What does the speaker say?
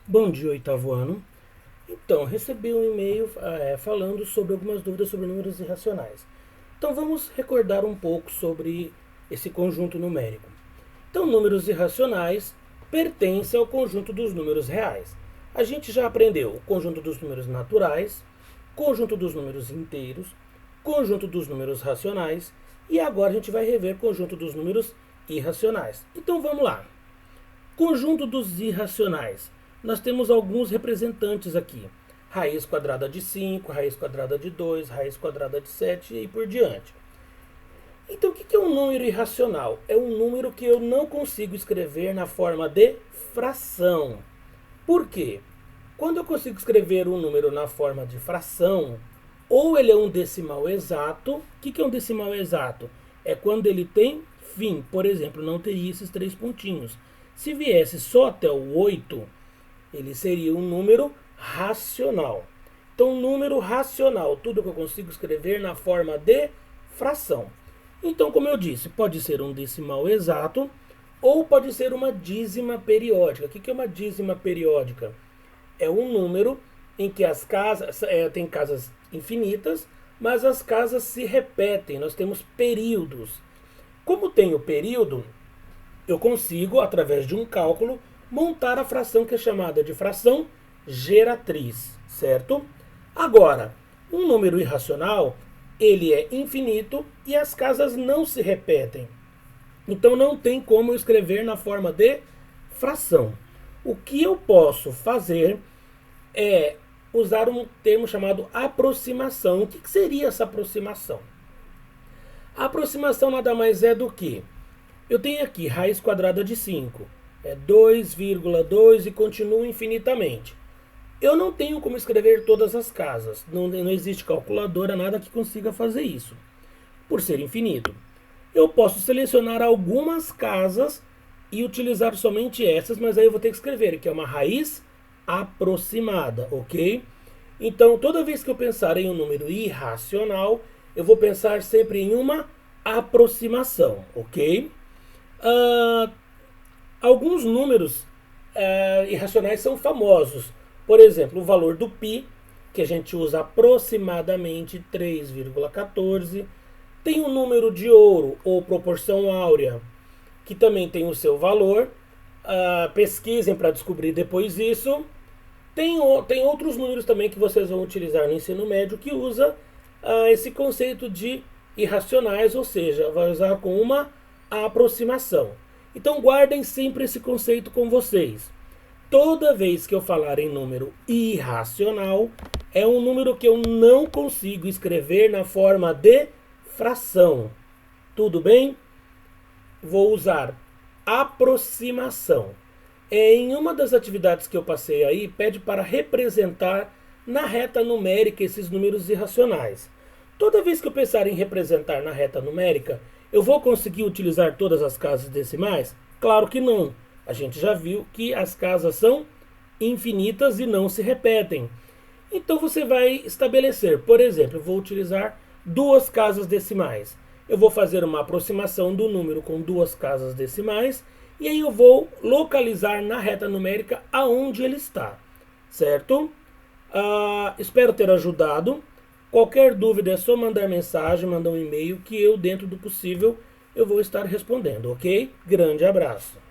Bom dia, oitavo ano. Então, recebi um e-mail falando sobre algumas dúvidas sobre números irracionais. Então, vamos recordar um pouco sobre esse conjunto numérico. Então, números irracionais pertencem ao conjunto dos números reais. A gente já aprendeu o conjunto dos números naturais, conjunto dos números inteiros, conjunto dos números racionais e agora a gente vai rever conjunto dos números irracionais. Então, vamos lá. Conjunto dos irracionais. Nós temos alguns representantes aqui. Raiz quadrada de 5, raiz quadrada de 2, raiz quadrada de 7 e por diante. Então, o que é um número irracional? É um número que eu não consigo escrever na forma de fração. Por quê? Quando eu consigo escrever um número na forma de fração, ou ele é um decimal exato. O que é um decimal exato? É quando ele tem fim. Por exemplo, não teria esses três pontinhos. Se viesse só até o 8, ele seria um número racional. Então, um número racional, tudo que eu consigo escrever na forma de fração. Então, como eu disse, pode ser um decimal exato ou pode ser uma dízima periódica. O que é uma dízima periódica? É um número em que as casas, tem casas infinitas, mas as casas se repetem. Nós temos períodos. Como tem o período, eu consigo, através de um cálculo, montar a fração que é chamada de fração geratriz, certo? Agora, um número irracional, ele é infinito e as casas não se repetem. Então não tem como eu escrever na forma de fração. O que eu posso fazer é usar um termo chamado aproximação. O que seria essa aproximação? A aproximação nada mais é do que eu tenho aqui raiz quadrada de 5. É 2,2 e continua infinitamente. Eu não tenho como escrever todas as casas. Não existe calculadora, nada que consiga fazer isso. Por ser infinito. Eu posso selecionar algumas casas e utilizar somente essas, mas aí eu vou ter que escrever, que é uma raiz aproximada, ok? Então, toda vez que eu pensar em um número irracional, eu vou pensar sempre em uma aproximação, ok? Alguns números irracionais são famosos. Por exemplo, o valor do π, que a gente usa aproximadamente 3,14. Tem o número de ouro, ou proporção áurea, que também tem o seu valor. Pesquisem para descobrir depois isso. Tem outros números também que vocês vão utilizar no ensino médio que usa esse conceito de irracionais, ou seja, vai usar com uma aproximação. Então guardem sempre esse conceito com vocês. Toda vez que eu falar em número irracional, é um número que eu não consigo escrever na forma de fração. Tudo bem? Vou usar aproximação. Em uma das atividades que eu passei aí, pede para representar na reta numérica esses números irracionais. Toda vez que eu pensar em representar na reta numérica, eu vou conseguir utilizar todas as casas decimais? Claro que não. A gente já viu que as casas são infinitas e não se repetem. Então você vai estabelecer, por exemplo, eu vou utilizar duas casas decimais. Eu vou fazer uma aproximação do número com duas casas decimais e aí eu vou localizar na reta numérica aonde ele está, certo? Espero ter ajudado. Qualquer dúvida é só mandar mensagem, mandar um e-mail que eu, dentro do possível, eu vou estar respondendo, ok? Grande abraço.